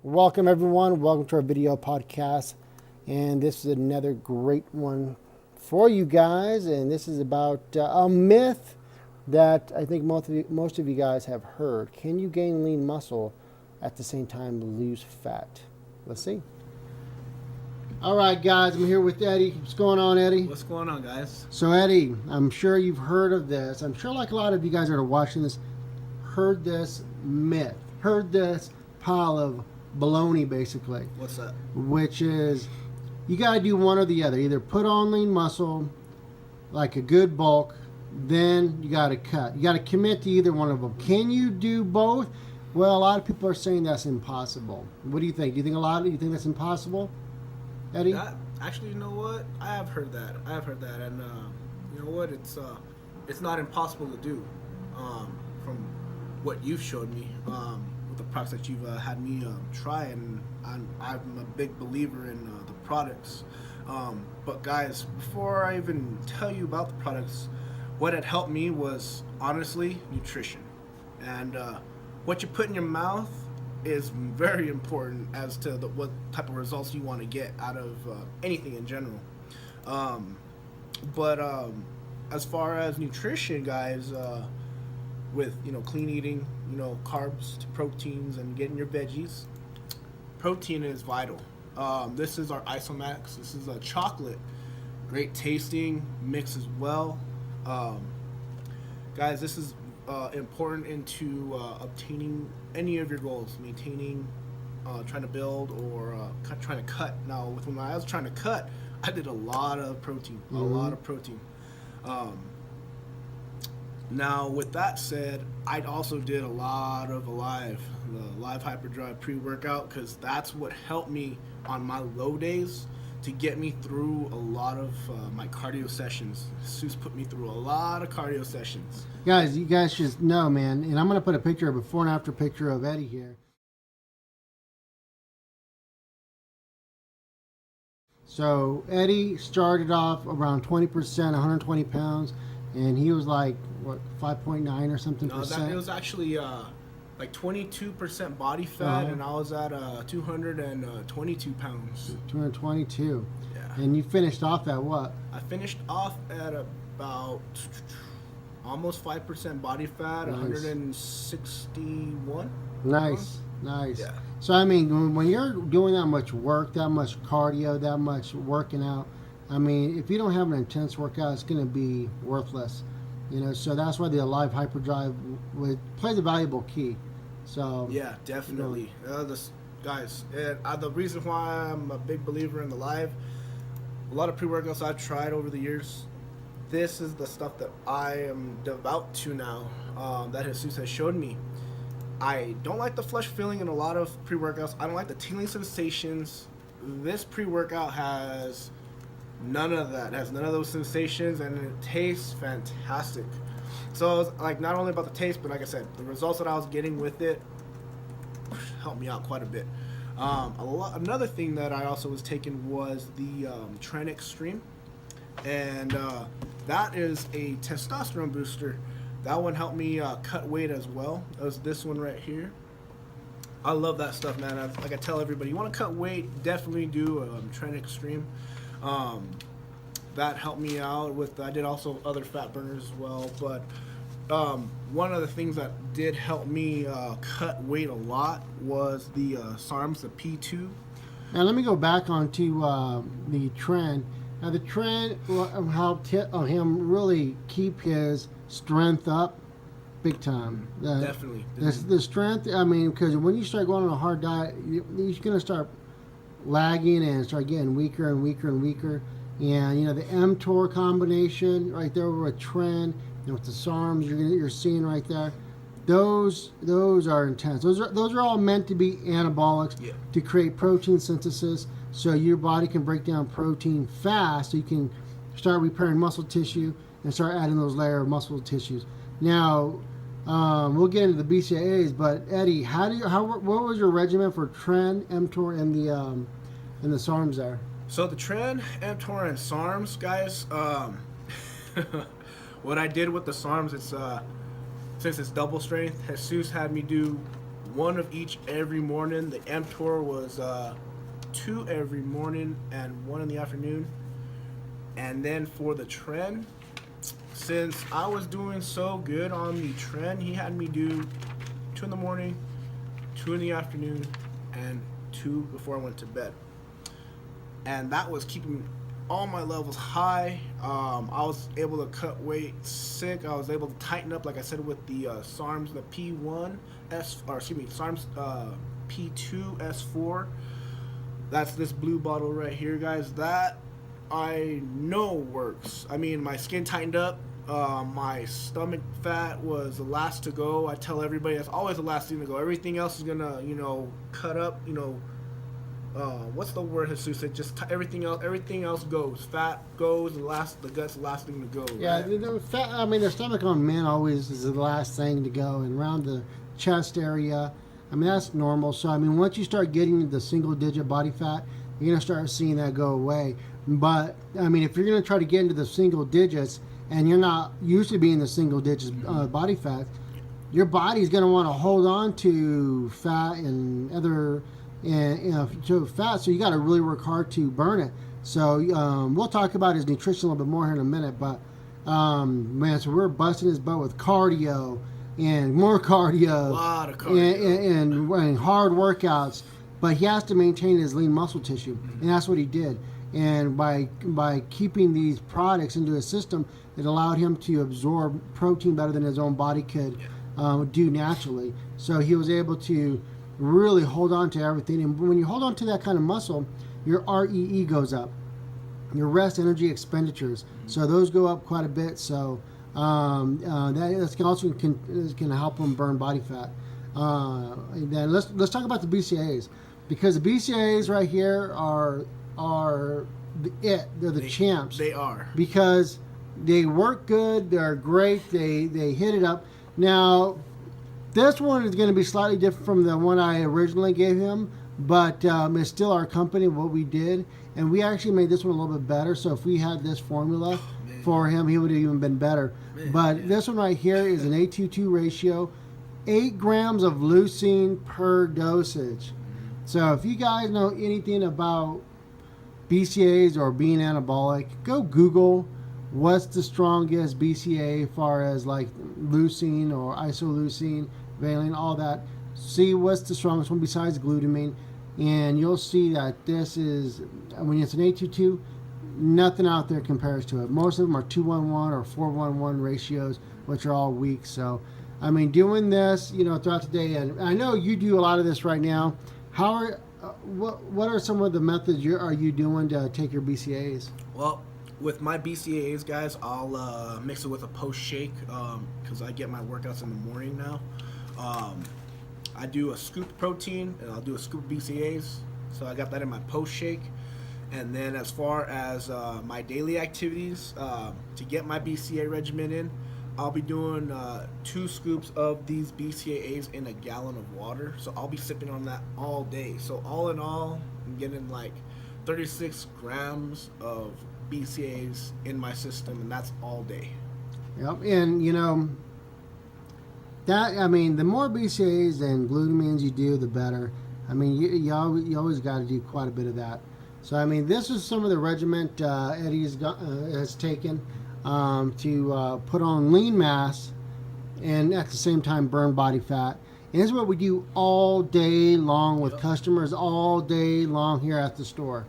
Welcome, everyone. Welcome to our video podcast. And this is another great one for you guys. And this is about a myth that I think most of you guys have heard. Can you gain lean muscle at the same time lose fat? Let's see. All right, guys, I'm here with Eddie. What's going on, Eddie? What's going on, guys? So, Eddie, I'm sure you've heard of this. I'm sure, like a lot of you guys that are watching this, heard this myth, heard this pile of baloney, basically. What's that? Which is, you got to do one or the other. Either put on lean muscle, like a good bulk, then you got to cut. You got to commit to either one of them. Can you do both? Well, a lot of people are saying that's impossible. What do you think? Do you think that's impossible, Eddie? Actually, you know what? I have heard that, and you know what? It's not impossible to do. From what you've showed me, with the products that you've had me try, and I'm a big believer in the products. But guys, before I even tell you about the products, what had helped me was honestly nutrition, and what you put in your mouth is very important as to what type of results you want to get out of anything in general. But as far as nutrition, guys, with clean eating, carbs to proteins, and getting your veggies, protein is vital. This is our Isomax. This is a chocolate, great tasting mix as well. Guys, this is important into obtaining any of your goals, maintaining, trying to build, or trying to cut. Now, when I was trying to cut, I did a lot of protein, Now, with that said, I also did a lot of the Live Hyperdrive pre-workout, because that's what helped me on my low days to get me through a lot of my cardio sessions. Seuss put me through a lot of cardio sessions. Guys, you guys should know, man. And I'm going to put a before and after picture of Eddie here. So Eddie started off around 20%, 120 pounds, and he was like, what, 5.9 or something percent? It was actually like 22% body fat, and I was at 222 pounds. 222. Yeah. And you finished off at what? I finished off at about almost 5% body fat, Nice. 161. Nice. Yeah. So, I mean, when you're doing that much work, that much cardio, that much working out, I mean, if you don't have an intense workout, it's going to be worthless. So that's why the Live Hyperdrive plays a valuable key. So yeah, definitely. Guys, the reason why I'm a big believer in the Live, a lot of pre-workouts I've tried over the years, this is the stuff that I am devout to now, that Jesus has showed me. I don't like the flush feeling in a lot of pre-workouts. I don't like the tingling sensations. This pre-workout has none of that. It has none of those sensations, and it tastes fantastic. So it's like not only about the taste, but like I said, the results that I was getting with it helped me out quite a bit. Another thing that I also was taking was the Tren Extreme, and that is a testosterone booster. That one helped me cut weight as well as this one right here. I love that stuff, man. Like I tell everybody, you want to cut weight, definitely do Tren Extreme. That helped me out with. I did also other fat burners as well, but one of the things that did help me cut weight a lot was the SARMs, the P2. Now let me go back onto the Tren. Now the Tren helped him really keep his strength up big time. Definitely. The strength, I mean, because when you start going on a hard diet, you're going to start lagging and start getting weaker and weaker and weaker. And the mTOR combination right there with Tren and with the SARMs you're seeing right there, those are intense. Those are all meant to be anabolics, yeah, to create protein synthesis, so your body can break down protein fast, so you can start repairing muscle tissue and start adding those layer of muscle tissues. Now, we'll get into the BCAAs, but Eddie, what was your regimen for Tren, mTOR, and the SARMs there? So the Tren, mTOR, and SARMs, guys, what I did with the SARMs, it's since it's double strength, Jesus had me do one of each every morning. The mTOR was 2 every morning and 1 in the afternoon. And then for the tren, since I was doing so good on the tren, he had me do 2 in the morning, 2 in the afternoon, and 2 before I went to bed. And that was keeping all my levels high. I was able to cut weight sick. I was able to tighten up, like I said, with the SARMs, the SARMs P2 S4. That's this blue bottle right here, guys. That I know works. I mean, my skin tightened up. My stomach fat was the last to go. I tell everybody that's always the last thing to go. Everything else is gonna, cut up. What's the word Jesus said? Just everything else goes. Fat goes. The gut's the last thing to go. Yeah, Right? the fat, I mean, the stomach on men always is the last thing to go, and around the chest area, I mean, that's normal. So, I mean, once you start getting the single-digit body fat, you're going to start seeing that go away. But, I mean, if you're going to try to get into the single digits, and you're not used to being the single digits body fat, your body's going to want to hold on to fat and other to fat, so you got to really work hard to burn it. So we'll talk about his nutrition a little bit more here in a minute, but man, so we're busting his butt with cardio and more cardio, A lot of cardio. and hard workouts, but he has to maintain his lean muscle tissue, and that's what he did. And by keeping these products into his system, it allowed him to absorb protein better than his own body could do naturally. So he was able to really hold on to everything. And when you hold on to that kind of muscle, your REE goes up, your rest energy expenditures. So those go up quite a bit. So that can also can help them burn body fat. Then let's talk about the BCAAs, because the BCAAs right here are they're the champs. They are, because they work good. They're great. They hit it up. Now, this one is going to be slightly different from the one I originally gave him, but it's still our company, what we did, and we actually made this one a little bit better. So if we had this formula for him, he would have even been better. But this one right here is an 8:2 ratio, 8 grams of leucine per dosage. So if you guys know anything about BCAAs or being anabolic, go Google what's the strongest BCAA as far as like leucine or isoleucine, valine, all that. See what's the strongest one besides glutamine, and you'll see that this is, when it's an 8:2, nothing out there compares to it. Most of them are 2:1 or 4:1 ratios, which are all weak. So, I mean, doing this, throughout the day, and I know you do a lot of this right now. What are some of the methods are you doing to take your BCAAs? Well, with my BCAAs, guys, I'll mix it with a post shake because I get my workouts in the morning now. I do a scoop protein and I'll do a scoop BCAAs. So I got that in my post shake. And then as far as my daily activities, to get my BCAA regimen in, I'll be doing 2 scoops of these BCAAs in a gallon of water. So I'll be sipping on that all day. So all in all, I'm getting like 36 grams of BCAAs in my system, and that's all day. Yep, and the more BCAAs and glutamines you do, the better. I mean, you always got to do quite a bit of that. So I mean, this is some of the regiment Eddie has taken to put on lean mass and at the same time burn body fat. And this is what we do all day long with customers, all day long here at the store,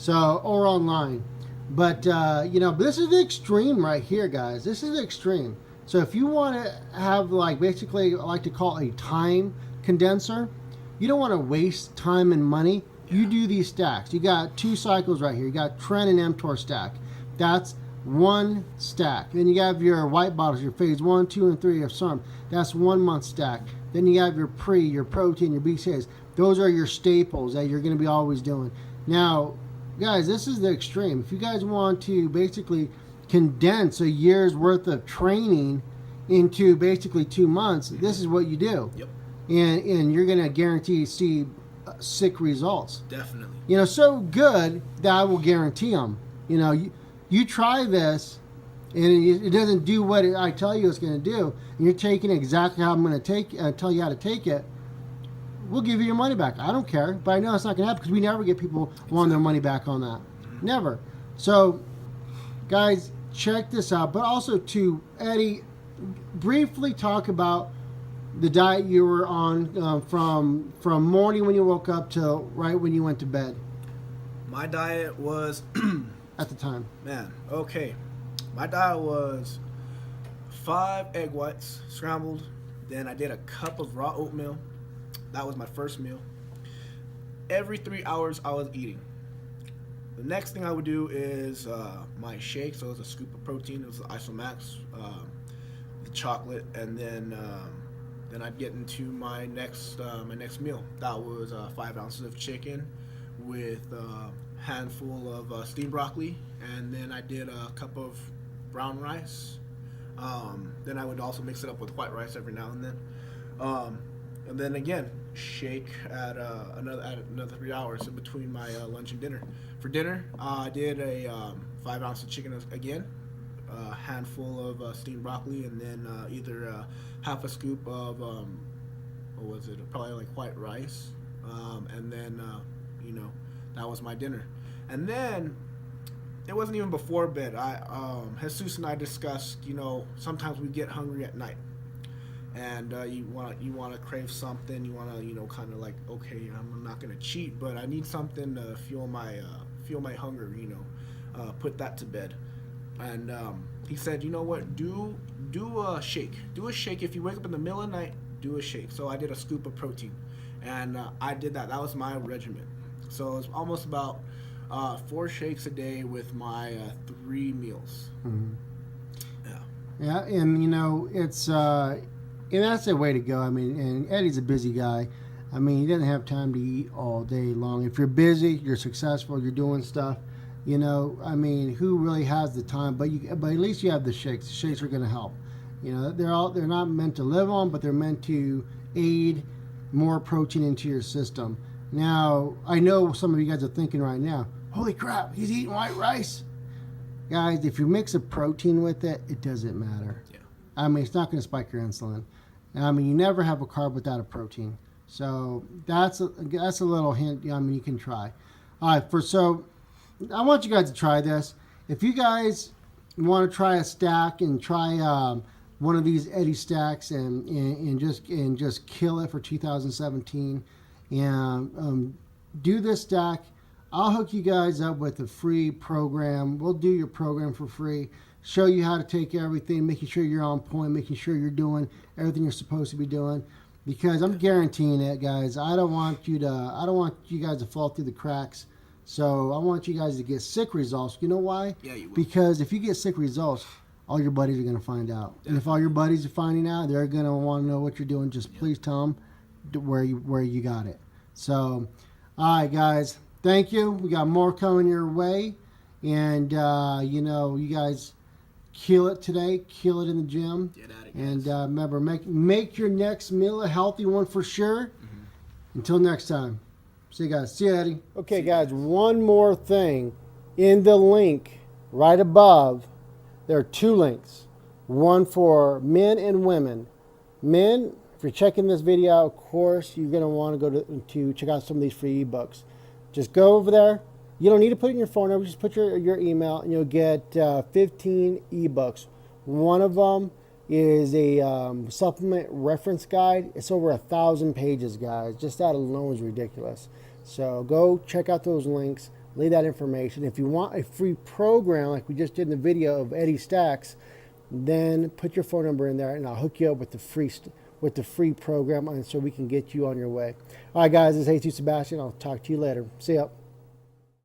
or online. But this is the extreme right here, guys. This is the extreme. So if you want to have basically, I like to call it a time condenser, you don't want to waste time and money. You do these stacks. You got 2 cycles right here. You got tren and mTOR stack. That's 1 stack. Then you have your white bottles, your phase 1, 2, and 3 of SARM. That's 1 month stack. Then you have your your protein, your BCAAs. Those are your staples that you're going to be always doing. Now, guys, this is the extreme. If you guys want to basically condense a year's worth of training into basically 2 months, this is what you do. Yep. And you're going to guarantee to see sick results. Definitely. So good that I will guarantee them. You try this, and it doesn't do what I tell you it's going to do, and you're taking exactly how I'm going to tell you how to take it, we'll give you your money back. I don't care, but I know it's not going to happen because we never get people wanting their money back on that. Never. So, guys, check this out. But also, to Eddie, briefly talk about the diet you were on from morning when you woke up till right when you went to bed. My diet was at the time. Man, okay. My diet was 5 egg whites scrambled. Then I did a cup of raw oatmeal. That was my first meal. Every 3 hours I was eating. The next thing I would do is my shake. So it was a scoop of protein. It was the Isomax, the chocolate, and then I'd get into my next meal. That was 5 ounces of chicken with a handful of steamed broccoli, and then I did a cup of brown rice. Then I would also mix it up with white rice every now and then. And then again, shake at another 3 hours in between my lunch and dinner. For dinner, I did a 5 ounce of chicken again, a handful of steamed broccoli, and then either half a scoop of what was it? Probably like white rice, and then that was my dinner. And then it wasn't even before bed. Jesus and I discussed, sometimes we get hungry at night, and you want to crave something. You want to, kind of like, okay, I'm not gonna cheat, but I need something to fuel my hunger. Put that to bed. And he said, you know what? Do a shake. Do a shake. If you wake up in the middle of the night, do a shake. So I did a scoop of protein, and I did that. That was my regimen. So it's almost about 4 shakes a day with my 3 meals. Mm-hmm. Yeah. Yeah, and it's and that's the way to go. I mean, and Eddie's a busy guy. I mean, he doesn't have time to eat all day long. If you're busy, you're successful, you're doing stuff. I mean, who really has the time? But at least you have the shakes. The shakes are going to help. They're not meant to live on, but they're meant to aid more protein into your system. Now, I know some of you guys are thinking right now, holy crap, he's eating white rice. Guys, if you mix a protein with it, it doesn't matter. Yeah. I mean, it's not going to spike your insulin. I mean, you never have a carb without a protein. So that's a little hint. I mean, you can try. All right, so I want you guys to try this. If you guys want to try a stack and try one of these Eddie stacks and just kill it for 2017, and do this stack, I'll hook you guys up with a free program. We'll do your program for free. Show you how to take everything, making sure you're on point, making sure you're doing everything you're supposed to be doing. Because I'm guaranteeing it, guys. I don't want you guys to fall through the cracks. So I want you guys to get sick results. You know why? Yeah, you will. Because if you get sick results, all your buddies are going to find out. Yeah. And if all your buddies are finding out, they're going to want to know what you're doing. Just please tell them where you got it. So, all right, guys. Thank you. We got more coming your way. And, you guys kill it today. Kill it in the gym. Get at it, and remember, make your next meal a healthy one for sure. Mm-hmm. Until next time. See you guys. See you, Eddie. Okay, guys, one more thing. In the link right above, there are 2 links. One for men and women. Men, if you're checking this video out, of course, you're going to want to go to check out some of these free ebooks. Just go over there. You don't need to put in your phone number. Just put your email, and you'll get 15 ebooks. One of them is a supplement reference guide. It's over 1,000 pages, guys. Just that alone is ridiculous. So go check out those links. Leave that information. If you want a free program like we just did in the video of Eddie Stacks, then put your phone number in there, and I'll hook you up with the free program, and so we can get you on your way. All right, guys. This is Jesus Sebastian. I'll talk to you later. See ya.